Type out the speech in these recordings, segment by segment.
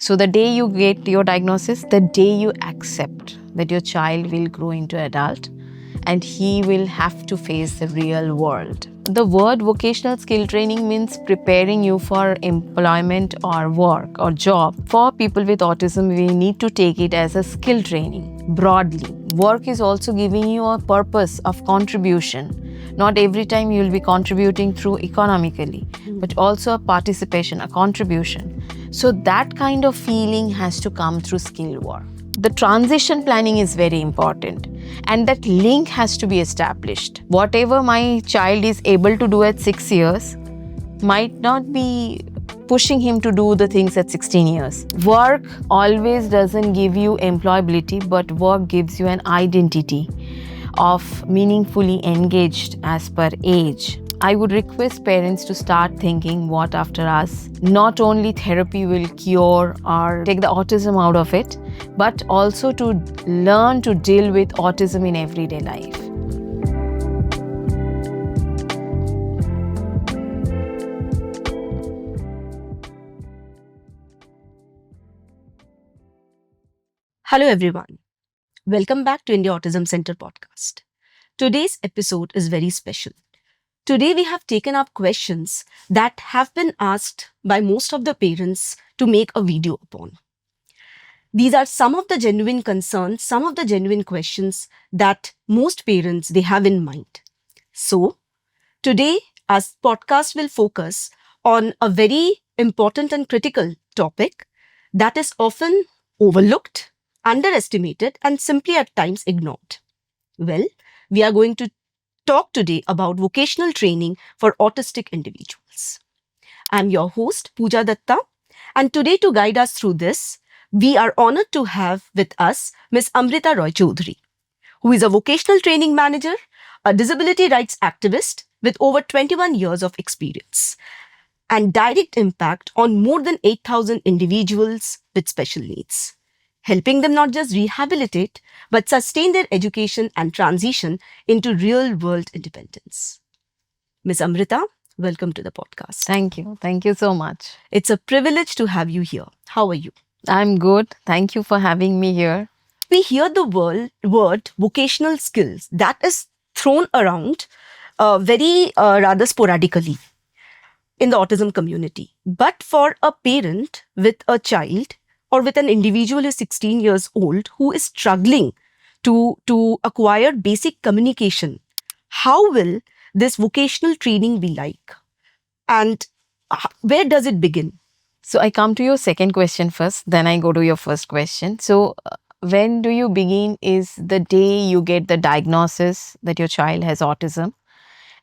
So the day you get your diagnosis, the day you accept that your child will grow into adult and he will have to face the real world. The word vocational skill training means preparing you for employment or work or job. For people with autism, we need to take it as a skill training broadly. Work is also giving you a purpose of contribution. Not every time you will be contributing through economically, but also a participation, a contribution. So that kind of feeling has to come through skill work. The transition planning is very important, and that link has to be established. Whatever my child is able to do at 6 years might not be pushing him to do the things at 16 years. Work always doesn't give you employability, but work gives you an identity of meaningfully engaged as per age. I would request parents to start thinking what after us. Not only therapy will cure or take the autism out of it, but also to learn to deal with autism in everyday life. Hello, everyone. Welcome back to India Autism Center podcast. Today's episode is very special. Today, we have taken up questions that have been asked by most of the parents to make a video upon. These are some of the genuine concerns, some of the genuine questions that most parents they have in mind. So, today, our podcast will focus on a very important and critical topic that is often overlooked, underestimated, and simply at times ignored. Well, we are going to talk today about vocational training for autistic individuals. I'm your host, Pooja Datta, and today to guide us through this, we are honored to have with us Ms. Amrita Roy Chaudhary, who is a vocational training manager, a disability rights activist with over 21 years of experience and direct impact on more than 8,000 individuals with special needs, helping them not just rehabilitate, but sustain their education and transition into real-world independence. Ms. Amrita, welcome to the podcast. Thank you. Thank you so much. It's a privilege to have you here. How are you? I'm good. Thank you for having me here. We hear the word vocational skills that is thrown around very rather sporadically in the autism community. But for a parent with a child or with an individual who is 16 years old who is struggling to acquire basic communication, how will this vocational training be like? And where does it begin? So I come to your second question first, then I go to your first question. So when do you begin is the day you get the diagnosis that your child has autism,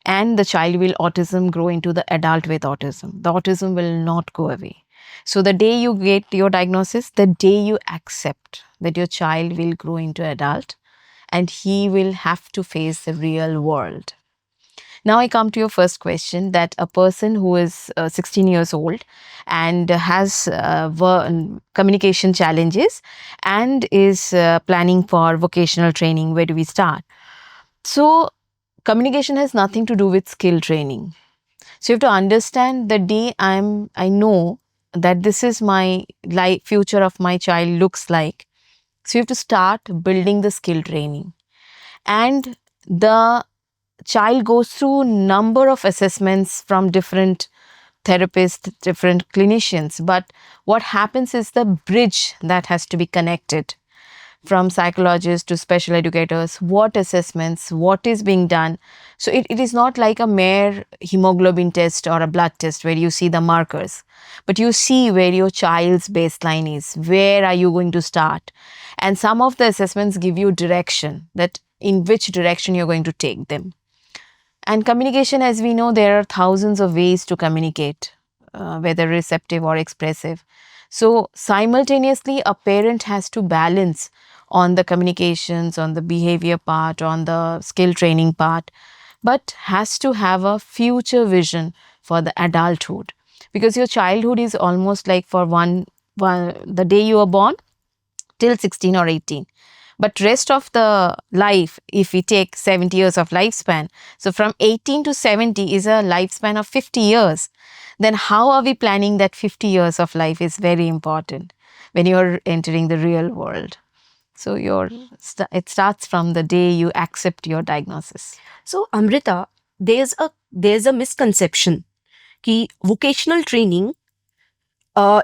and the child will autism grow into the adult with autism. The autism will not go away. So the day you get your diagnosis, the day you accept that your child will grow into adult and he will have to face the real world. Now I come to your first question, that a person who is 16 years old and has communication challenges and is planning for vocational training, where do we start? So communication has nothing to do with skill training. So you have to understand the day I know that this is my life, future of my child looks like. So you have to start building the skill training. And the child goes through number of assessments from different therapists, different clinicians. But what happens is the bridge that has to be connected from psychologists to special educators, what assessments, what is being done. So it is not like a mere hemoglobin test or a blood test where you see the markers, but you see where your child's baseline is, where are you going to start. And some of the assessments give you direction, that in which direction you're going to take them. And communication, as we know, there are thousands of ways to communicate, whether receptive or expressive. So simultaneously, a parent has to balance on the communications, on the behavior part, on the skill training part, but has to have a future vision for the adulthood. Because your childhood is almost like for the day you are born till 16 or 18. But rest of the life, if we take 70 years of lifespan, so from 18 to 70 is a lifespan of 50 years. Then how are we planning that 50 years of life is very important. when you're entering the real world. So it starts from the day you accept your diagnosis. So, Amrita, there's a misconception कि vocational training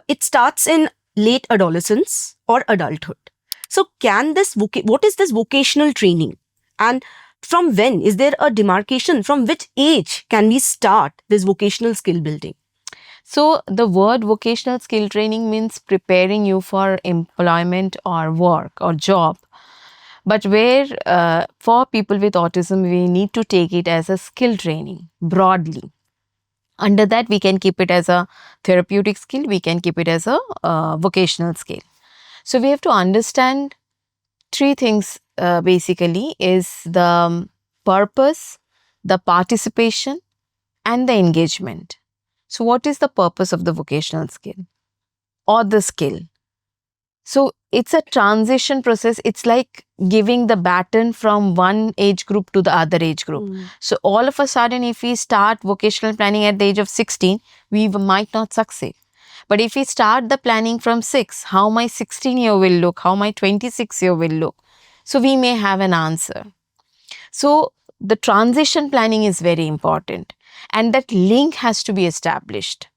it starts in late adolescence or adulthood. So, what is this vocational training, and from when is there a demarcation? From which age can we start this vocational skill building? So the word vocational skill training means preparing you for employment or work or job. But where for people with autism, we need to take it as a skill training broadly. Under that, we can keep it as a therapeutic skill, we can keep it as a vocational skill. So we have to understand three things basically is the purpose, the participation, and the engagement. So what is the purpose of the vocational skill or the skill? So it's a transition process. It's like giving the baton from one age group to the other age group. So all of a sudden, if we start vocational planning at the age of 16, we might not succeed. But if we start the planning from 6, how my 16-year will look, how my 26-year will look. So we may have an answer. So the transition planning is very important. And that link has to be established.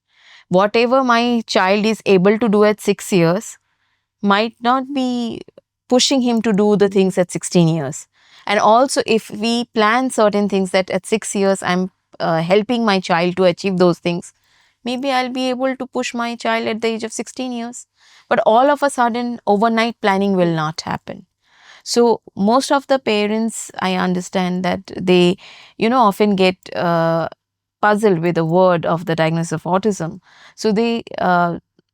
Whatever my child is able to do at 6 years, might not be pushing him to do the things at 16 years. And also, if we plan certain things that at 6 years I'm helping my child to achieve those things, maybe I'll be able to push my child at the age of 16 years. But all of a sudden, overnight planning will not happen. So most of the parents, I understand that they, often get puzzled with the word of the diagnosis of autism. So they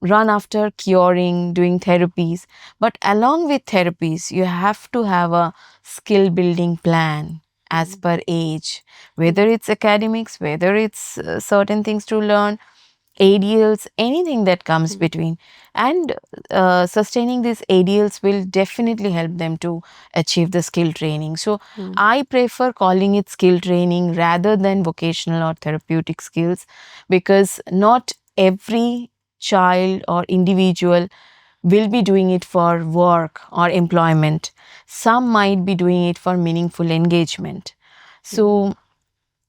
run after curing, doing therapies. But along with therapies, you have to have a skill building plan as per age, whether it's academics, whether it's certain things to learn, ADLs, anything that comes between. And sustaining these ADLs will definitely help them to achieve the skill training. So I prefer calling it skill training rather than vocational or therapeutic skills, because not every child or individual will be doing it for work or employment. Some might be doing it for meaningful engagement. So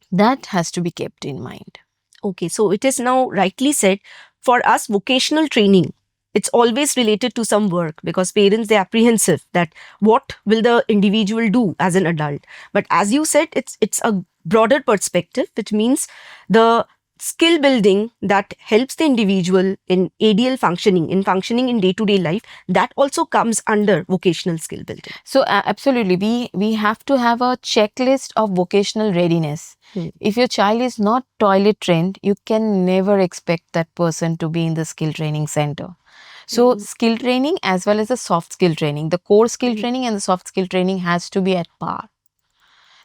that has to be kept in mind. Okay, so it is now rightly said, for us, vocational training, it's always related to some work, because parents, they're apprehensive that what will the individual do as an adult. But as you said, it's a broader perspective, which means the skill building that helps the individual in ADL functioning, in day-to-day life, that also comes under vocational skill building. So absolutely, we have to have a checklist of vocational readiness. If your child is not toilet trained, you can never expect that person to be in the skill training center. So skill training as well as the soft skill training, the core skill training and the soft skill training has to be at par.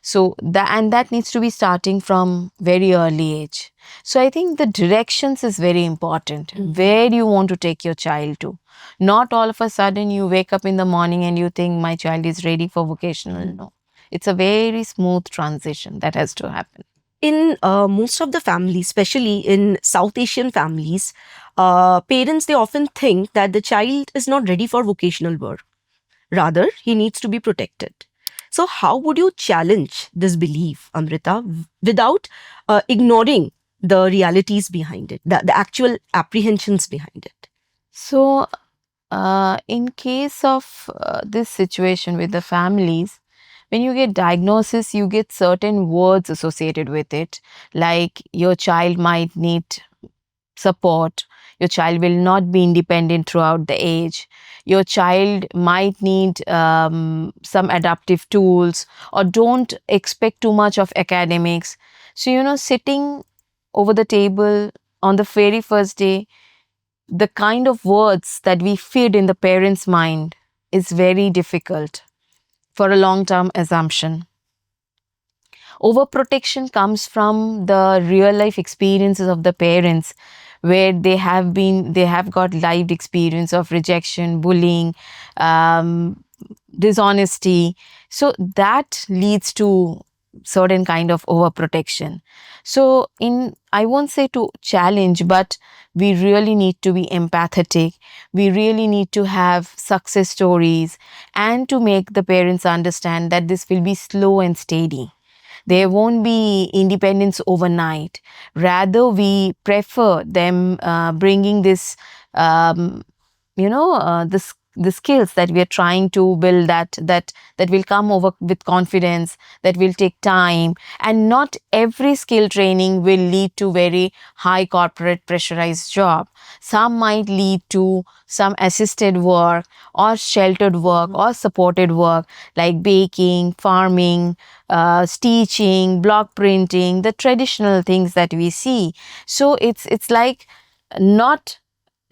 So that needs to be starting from very early age. So I think the directions is very important. Where you want to take your child to. Not all of a sudden you wake up in the morning and you think my child is ready for vocational. No. It's a very smooth transition that has to happen. In most of the families, especially in South Asian families, parents, they often think that the child is not ready for vocational work. Rather, he needs to be protected. So, how would you challenge this belief, Amrita, without ignoring the realities behind it, the actual apprehensions behind it? So, in case of this situation with the families, when you get diagnosis, you get certain words associated with it, like your child might need support, your child will not be independent throughout the age, your child might need some adaptive tools, or don't expect too much of academics. So, sitting over the table on the very first day, the kind of words that we feed in the parent's mind is very difficult for a long-term assumption. Overprotection comes from the real life experiences of the parents, where they have got lived experience of rejection, bullying, dishonesty. So that leads to certain kind of overprotection. So I won't say to challenge, but we really need to be empathetic. We really need to have success stories and to make the parents understand that this will be slow and steady. There won't be independence overnight. Rather, we prefer them bringing this, the skills that we are trying to build, that will come over with confidence, that will take time. And not every skill training will lead to very high corporate pressurized job. Some might lead to some assisted work or sheltered work or supported work, like baking, farming, stitching, block printing, the traditional things that we see. So it's like not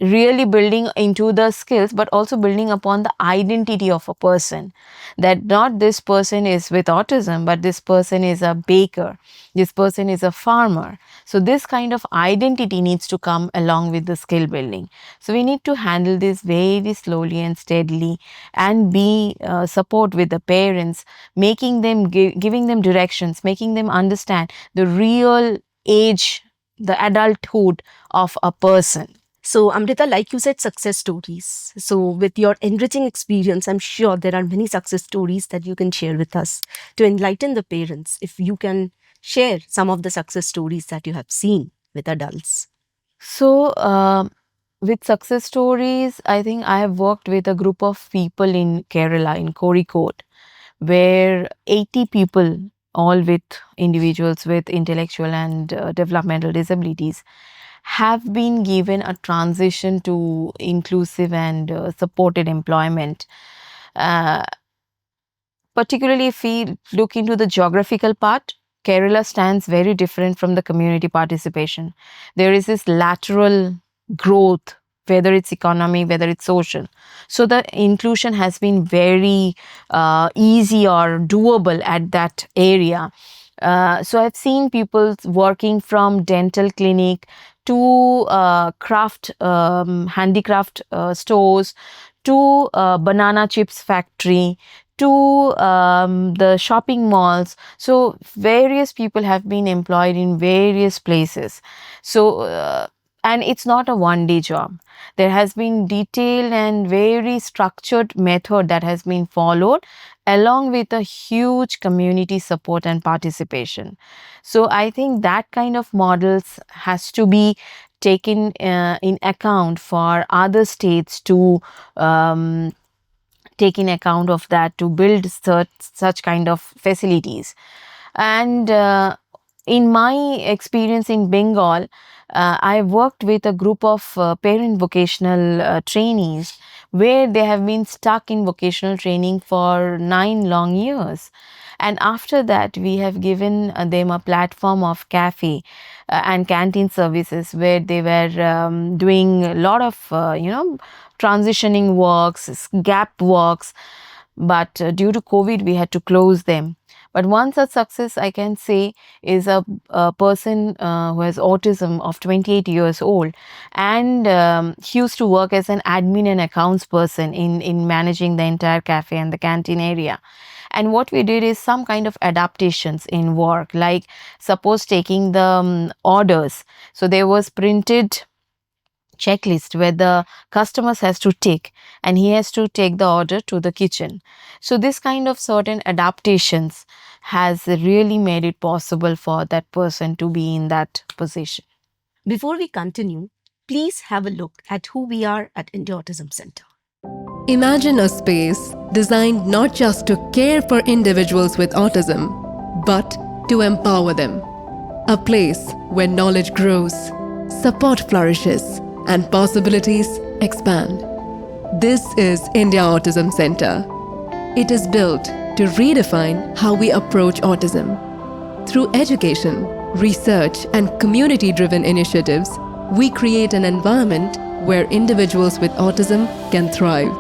really building into the skills, but also building upon the identity of a person, that not this person is with autism, but this person is a baker, this person is a farmer. So this kind of identity needs to come along with the skill building. So we need to handle this very slowly and steadily, and be support with the parents, making them giving them directions, making them understand the real age, the adulthood of a person. So, Amrita, like you said, success stories. So, with your enriching experience, I'm sure there are many success stories that you can share with us to enlighten the parents. If you can share some of the success stories that you have seen with adults. So, with success stories, I think I have worked with a group of people in Kerala, in Kozhikode, where 80 people, all with individuals with intellectual and developmental disabilities, have been given a transition to inclusive and supported employment. Uh, Particularly if we look into the geographical part, Kerala stands very different from the community participation. There is this lateral growth, whether it's economy, whether it's social. So the inclusion has been very easy or doable at that area. So I've seen people working from dental clinic to craft handicraft stores, to banana chips factory, to the shopping malls. So various people have been employed in various places. So and it's not a one day job. There has been detailed and very structured method that has been followed, along with a huge community support and participation. So I think that kind of models has to be taken in account for other states to take in account of that, to build such kind of facilities. And in my experience in Bengal, I worked with a group of parent vocational trainees, where they have been stuck in vocational training for 9 long years. And after that, we have given them a platform of cafe and canteen services, where they were doing a lot of, transitioning works, gap works. But due to COVID, we had to close them. But one such success I can say is a person who has autism, of 28 years old, and he used to work as an admin and accounts person in managing the entire cafe and the canteen area. And what we did is some kind of adaptations in work, like suppose taking the orders. So there was printed checklist where the customers has to tick, and he has to take the order to the kitchen. So this kind of certain adaptations has really made it possible for that person to be in that position. Before we continue, please have a look at who we are at India Autism Center. Imagine a space designed not just to care for individuals with autism, but to empower them. A place where knowledge grows, support flourishes, and possibilities expand. This is India Autism Center. It is built to redefine how we approach autism. Through education, research, and community-driven initiatives, we create an environment where individuals with autism can thrive.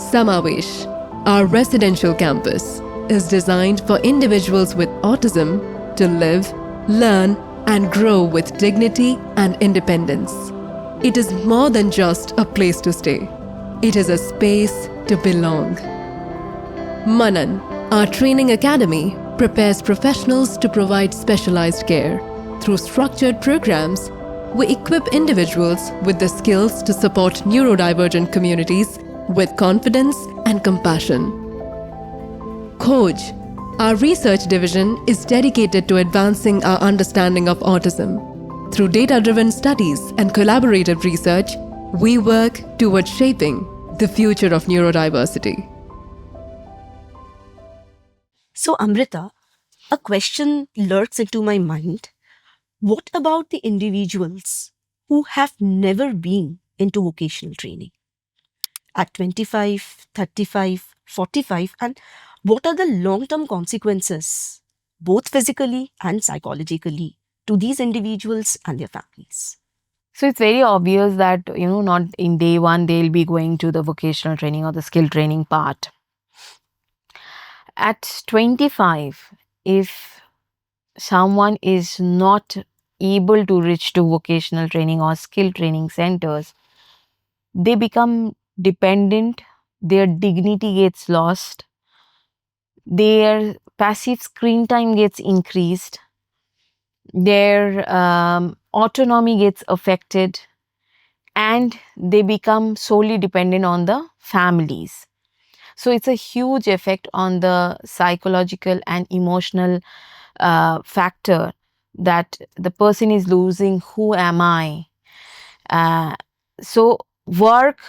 Samavesh, our residential campus, is designed for individuals with autism to live, learn, and grow with dignity and independence. It is more than just a place to stay. It is a space to belong. Manan, our training academy, prepares professionals to provide specialized care. Through structured programs, we equip individuals with the skills to support neurodivergent communities with confidence and compassion. Khoj, our research division, is dedicated to advancing our understanding of autism. Through data-driven studies and collaborative research, we work towards shaping the future of neurodiversity. So, Amrita, a question lurks into my mind. What about the individuals who have never been into vocational training at 25, 35, 45? And what are the long term consequences, both physically and psychologically, to these individuals and their families? So it's very obvious that, not in day one, they'll be going to the vocational training or the skill training part. At 25, if someone is not able to reach to vocational training or skill training centers, they become dependent, their dignity gets lost, their passive screen time gets increased, their autonomy gets affected, and they become solely dependent on the families. So it's a huge effect on the psychological and emotional factor, that the person is losing who am I. So work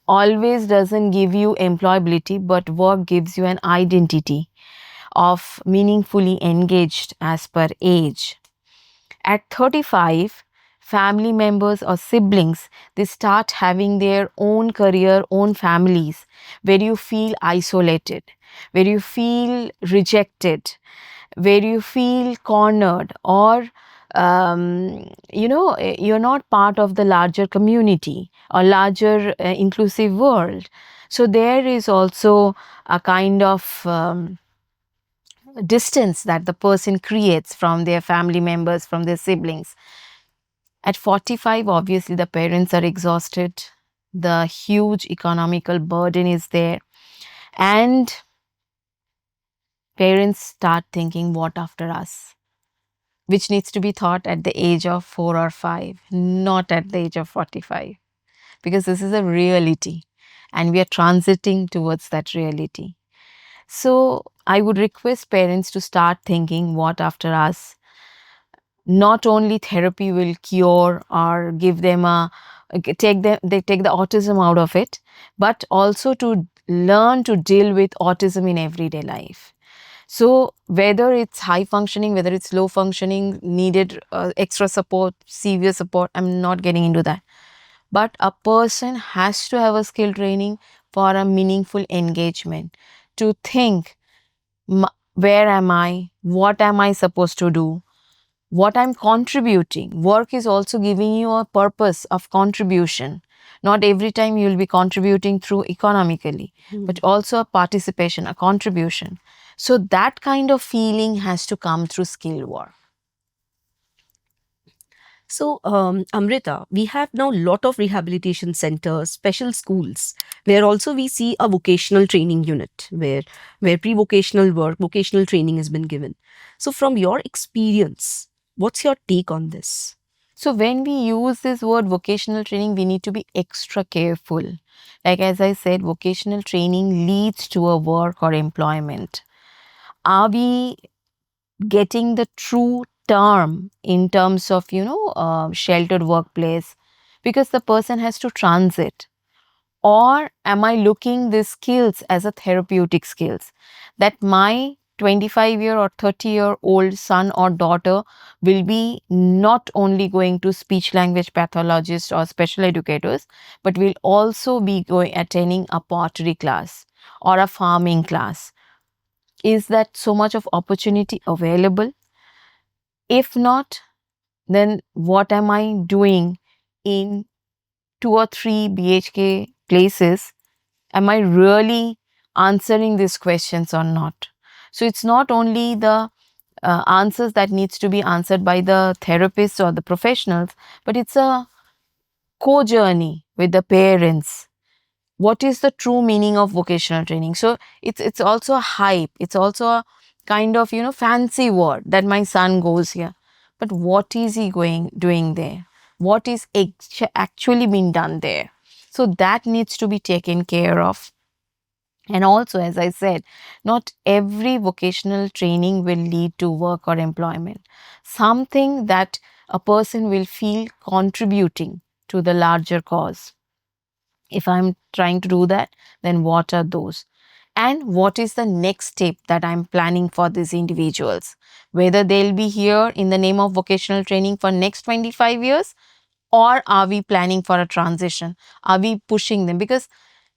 always doesn't give you employability, but work gives you an identity of meaningfully engaged as per age. At 35, family members or siblings, they start having their own career, own families, where you feel isolated, where you feel rejected, where you feel cornered, or you're not part of the larger community or larger inclusive world. So there is also a kind of distance that the person creates from their family members, from their siblings. At 45, obviously, the parents are exhausted. The huge economical burden is there. And parents start thinking, what after us? Which needs to be thought at the age of 4 or 5, not at the age of 45. Because this is a reality. And we are transiting towards that reality. So I would request parents to start thinking, what after us? Not only therapy will cure or give them take the autism out of it, but also to learn to deal with autism in everyday life. So whether it's high functioning, whether it's low functioning, needed extra support, severe support, I'm not getting into that. But a person has to have a skill training for a meaningful engagement, to think, where am I? What am I supposed to do? What I'm contributing. Work is also giving you a purpose of contribution. Not every time you'll be contributing through economically, but also a participation, a contribution. So that kind of feeling has to come through skill work. So, Amrita, we have now a lot of rehabilitation centers, special schools, where also we see a vocational training unit where pre-vocational work, vocational training has been given. So, from your experience, what's your take on this? So when we use this word vocational training, we need to be extra careful. Like as I said, vocational training leads to a work or employment. Are we getting the true term in terms of, sheltered workplace? Because the person has to transit. Or am I looking these skills as a therapeutic skills, that my 25-year or 30-year-old son or daughter will be not only going to speech language pathologists or special educators, but will also be attending a pottery class or a farming class? Is that so much of opportunity available? If not, then what am I doing in 2 or 3 BHK places? Am I really answering these questions or not? So it's not only the answers that needs to be answered by the therapists or the professionals, but it's a co-journey with the parents. What is the true meaning of vocational training? So it's also a hype. It's also kind of, fancy word that my son goes here. But what is he doing there? What is actually being done there? So that needs to be taken care of. And also, as I said, not every vocational training will lead to work or employment. Something that a person will feel contributing to the larger cause. If I'm trying to do that, then what are those? And what is the next step that I'm planning for these individuals? Whether they'll be here in the name of vocational training for next 25 years, or are we planning for a transition? Are we pushing them? Because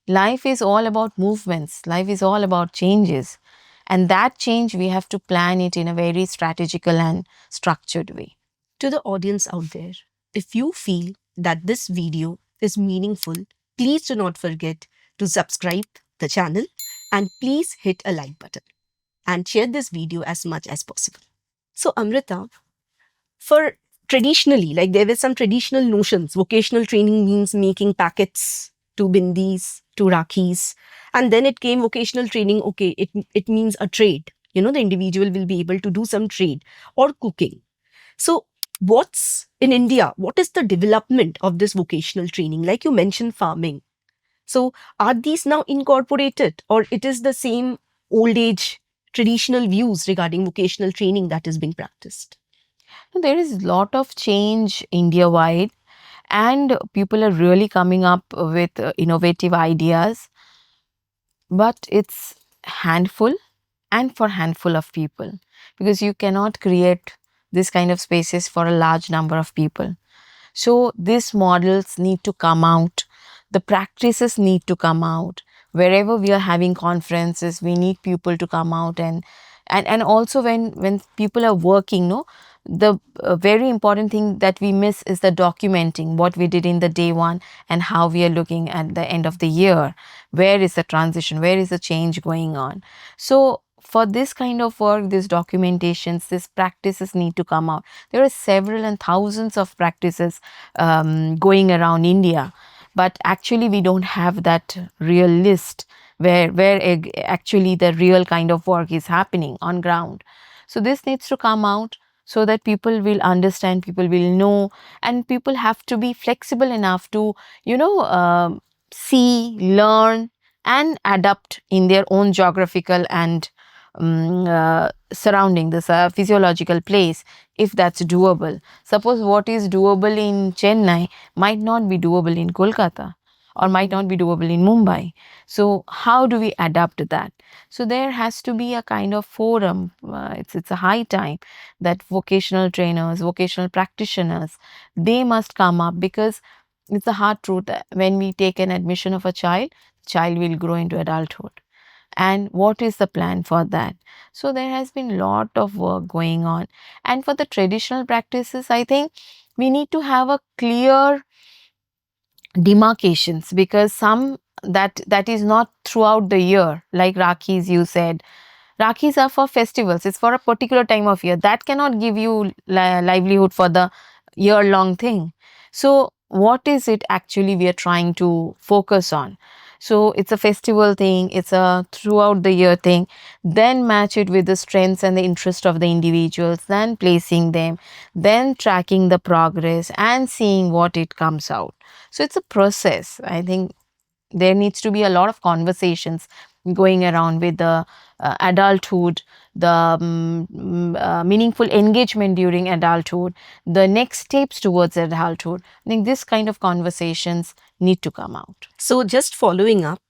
life is all about movements, life is all about changes. And that change, we have to plan it in a very strategical and structured way. To the audience out there, if you feel that this video is meaningful, please do not forget to subscribe the channel and please hit a like button and share this video as much as possible. So Amrita, for traditionally, like there were some traditional notions, vocational training means making packets to bindis, to rakhis, and then it came vocational training, okay, it means a trade. The individual will be able to do some trade or cooking. So, what's in India? What is the development of this vocational training? Like you mentioned, farming. So, are these now incorporated, or it is the same old age traditional views regarding vocational training that is being practiced? There is a lot of change India wide, and people are really coming up with innovative ideas, but it's handful and for handful of people, because you cannot create this kind of spaces for a large number of people. So these models need to come out, the practices need to come out. Wherever we are having conferences, we need people to come out, and also when people are working, no, the very important thing that we miss is the documenting what we did in the day one and how we are looking at the end of the year. Where is the transition? Where is the change going on? So for this kind of work, these documentations, these practices need to come out. There are several and thousands of practices going around India, but actually we don't have that real list where actually the real kind of work is happening on ground. So this needs to come out so that people will understand, people will know, and people have to be flexible enough to, see, learn, and adapt in their own geographical and surrounding, this physiological place, if that's doable. Suppose what is doable in Chennai might not be doable in Kolkata, or might not be doable in Mumbai. So how do we adapt that? So there has to be a kind of forum. It's a high time that vocational trainers, vocational practitioners, they must come up, because it's a hard truth that when we take an admission of a child will grow into adulthood. And what is the plan for that? So there has been a lot of work going on. And for the traditional practices, I think we need to have a clear demarcations, because some that is not throughout the year, like Rakhis, you said. Rakhis are for festivals, it's for a particular time of year. That cannot give you livelihood for the year long thing. So what is it actually we are trying to focus on? So it's a festival thing, it's a throughout the year thing. Then match it with the strengths and the interest of the individuals, then placing them, then tracking the progress and seeing what it comes out. So it's a process. I think there needs to be a lot of conversations going around with the adulthood, the meaningful engagement during adulthood, the next steps towards adulthood. I think this kind of conversations need to come out. So, just following up,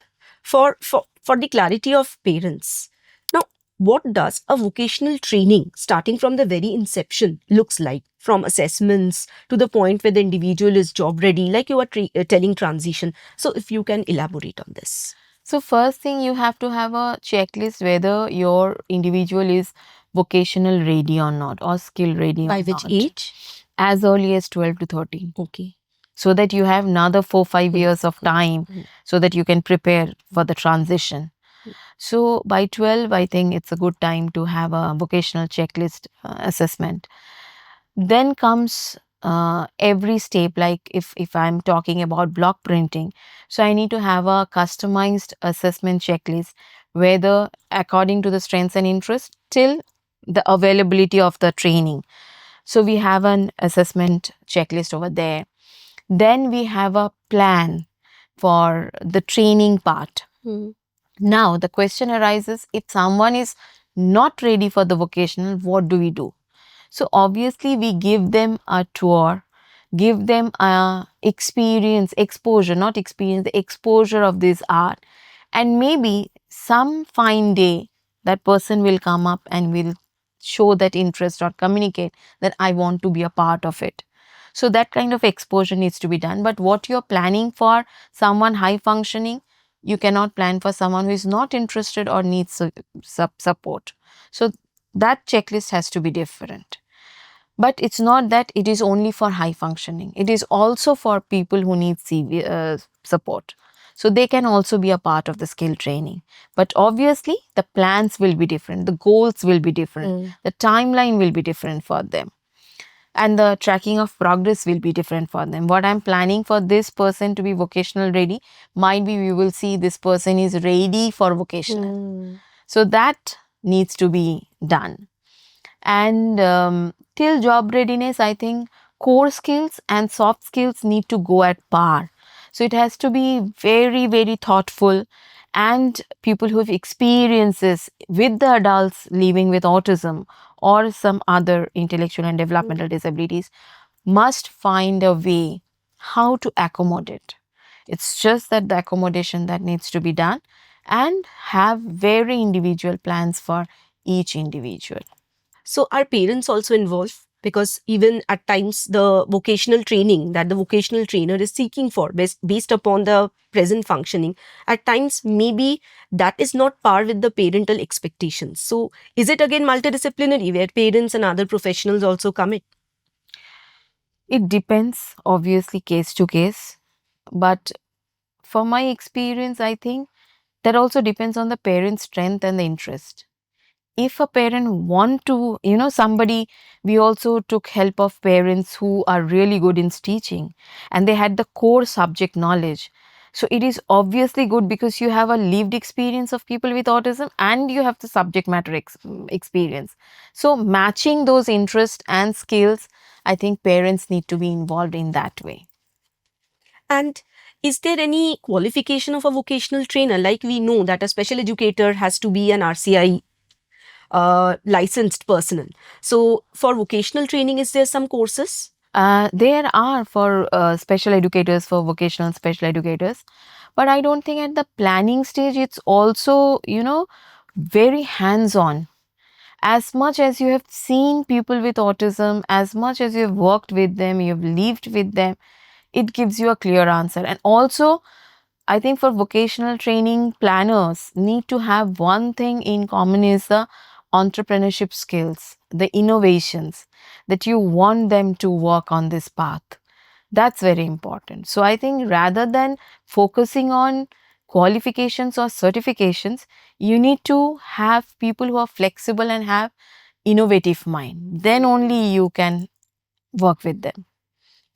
for the clarity of parents, now, what does a vocational training starting from the very inception looks like, from assessments to the point where the individual is job ready, like you are telling transition? So, if you can elaborate on this. So first thing, you have to have a checklist whether your individual is vocational ready or not, or skill ready By or which not. age? As early as 12 to 13. Okay. So that you have another 4-5 years of time, so that you can prepare for the transition. So by 12, I think it's a good time to have a vocational checklist assessment. Then comes every step, like if I'm talking about block printing, so I need to have a customized assessment checklist whether according to the strengths and interests till the availability of the training. So we have an assessment checklist over there. Then we have a plan for the training part. Now the question arises, if someone is not ready for the vocational, what do we do? So obviously we give them a tour, give them a experience, exposure, not experience, the exposure of this art. And maybe some fine day that person will come up and will show that interest or communicate that I want to be a part of it. So that kind of exposure needs to be done. But what you're planning for someone high functioning, you cannot plan for someone who is not interested or needs support. So that checklist has to be different. But it's not that it is only for high functioning. It is also for people who need severe support. So they can also be a part of the skill training. But obviously, the plans will be different. The goals will be different. The timeline will be different for them. And the tracking of progress will be different for them. What I'm planning for this person to be vocational ready, might be we will see this person is ready for vocational. So that needs to be done. And till job readiness, I think core skills and soft skills need to go at par. So it has to be very, very thoughtful. And people who have experiences with the adults living with autism or some other intellectual and developmental disabilities must find a way how to accommodate. It's just that the accommodation that needs to be done, and have very individual plans for each individual. So are parents also involved? Because even at times the vocational training that the vocational trainer is seeking for based upon the present functioning, at times maybe that is not par with the parental expectations. So is it again multidisciplinary where parents and other professionals also come in? It depends, obviously, case to case. But for my experience, I think that also depends on the parent's strength and the interest. If a parent want to, somebody, we also took help of parents who are really good in teaching and they had the core subject knowledge. So it is obviously good because you have a lived experience of people with autism and you have the subject matter experience. So matching those interests and skills, I think parents need to be involved in that way. And is there any qualification of a vocational trainer? Like we know that a special educator has to be an RCI licensed personnel. So for vocational training, is there some courses? There are for special educators, for vocational special educators, but I don't think at the planning stage it's also, very hands on. As much as you have seen people with autism, as much as you have worked with them, you have lived with them, it gives you a clear answer. And also, I think for vocational training, planners need to have one thing in common is the entrepreneurship skills, the innovations that you want them to work on this path. That's very important. So I think rather than focusing on qualifications or certifications, you need to have people who are flexible and have innovative mind. Then only you can work with them.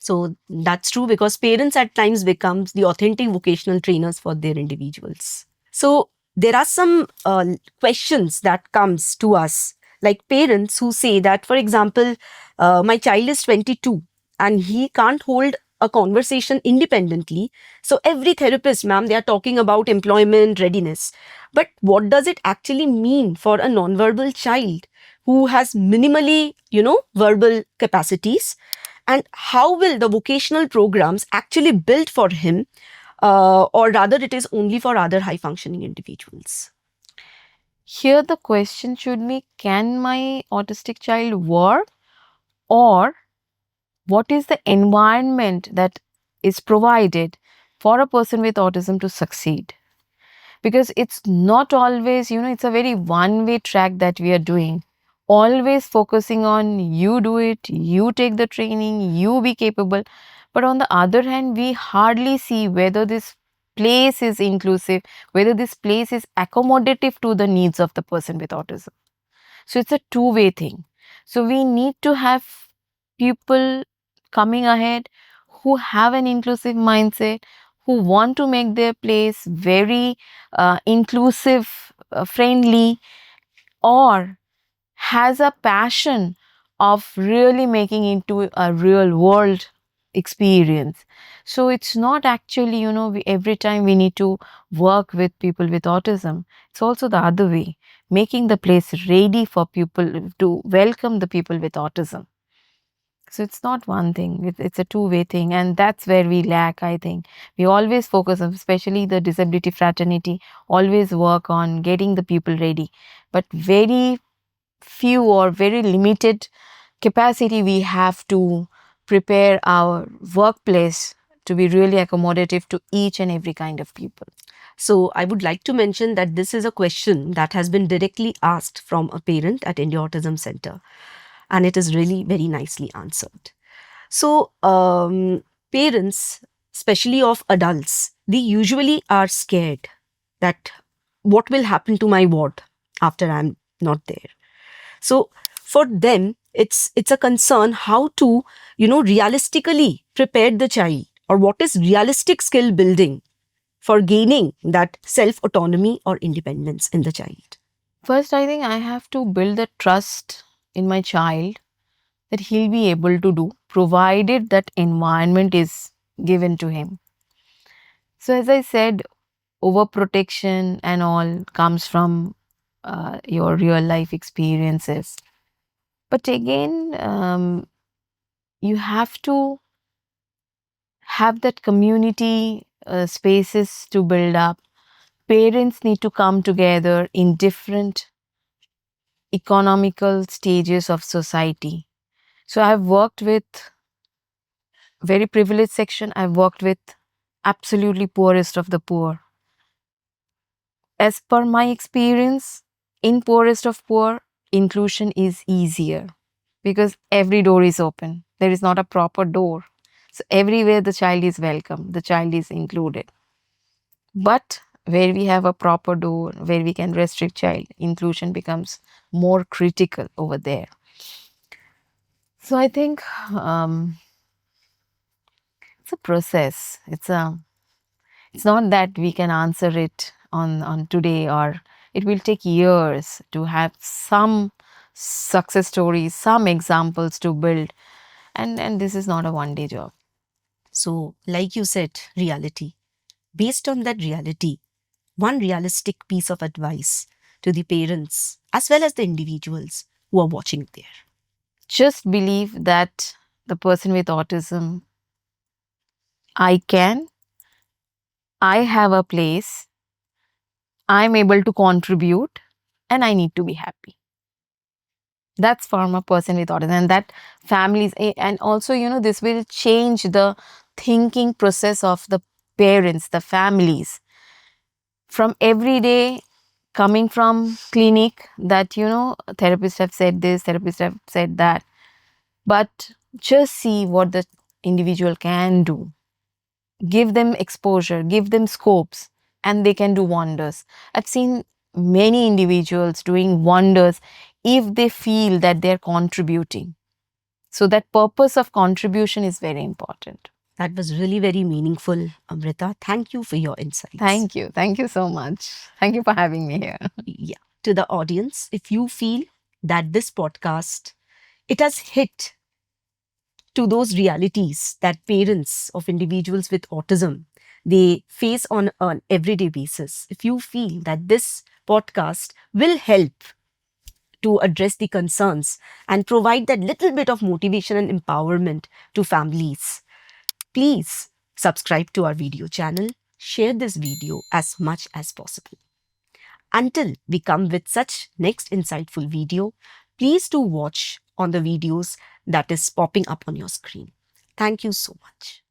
So that's true because parents at times becomes the authentic vocational trainers for their individuals. So there are some questions that comes to us, like parents who say that, for example, my child is 22 and he can't hold a conversation independently. So every therapist, ma'am, they are talking about employment readiness. But what does it actually mean for a nonverbal child who has minimally, verbal capacities? And how will the vocational programs actually build for him, or rather it is only for other high functioning individuals? Here the question should be, can my autistic child work, or what is the environment that is provided for a person with autism to succeed? Because it's not always, it's a very one way track that we are doing, always focusing on you do it, you take the training, you be capable. But on the other hand, we hardly see whether this place is inclusive, whether this place is accommodative to the needs of the person with autism. So it's a two-way thing. So we need to have people coming ahead who have an inclusive mindset, who want to make their place very inclusive, friendly, or has a passion of really making into a real world experience. So it's not actually, every time we need to work with people with autism. It's also the other way, making the place ready for people to welcome the people with autism. So it's not one thing, it's a two-way thing. And that's where we lack, I think. We always focus on, especially the disability fraternity, always work on getting the people ready. But very few or very limited capacity we have to prepare our workplace to be really accommodative to each and every kind of people. So I would like to mention that this is a question that has been directly asked from a parent at India Autism Center, and it is really very nicely answered. So parents, especially of adults, they usually are scared that what will happen to my ward after I'm not there. So for them, it's a concern how to, realistically prepare the child, or what is realistic skill building for gaining that self autonomy or independence in the child. First, I think I have to build the trust in my child that he'll be able to do, provided that environment is given to him. So, as I said, overprotection and all comes from your real life experiences. But again, you have to have that community spaces to build up. Parents need to come together in different economical stages of society. So I've worked with very privileged section, I've worked with absolutely poorest of the poor. As per my experience, in poorest of poor, inclusion is easier because every door is open. There is not a proper door. So everywhere the child is welcome, the child is included. But where we have a proper door, where we can restrict child, inclusion becomes more critical over there. So I think it's a process. It's not that we can answer it on today, or it will take years to have some success stories, some examples to build, and this is not a one day job. So, like you said, reality. Based on that reality, one realistic piece of advice to the parents as well as the individuals who are watching there. Just believe that the person with autism, I have a place, I'm able to contribute, and I need to be happy. That's from a person with autism, and that families, and also, this will change the thinking process of the parents, the families. From every day coming from clinic, that, therapists have said this, therapists have said that, but just see what the individual can do. Give them exposure, give them scopes, and they can do wonders. I've seen many individuals doing wonders if they feel that they're contributing. So that purpose of contribution is very important. That was really very meaningful, Amrita. Thank you for your insights. Thank you. Thank you so much. Thank you for having me here. Yeah. To the audience, if you feel that this podcast, it has hit to those realities that parents of individuals with autism, they face on an everyday basis, if you feel that this podcast will help to address the concerns and provide that little bit of motivation and empowerment to families, please subscribe to our video channel, share this video as much as possible. Until we come with such next insightful video, please do watch on the videos that is popping up on your screen. Thank you so much.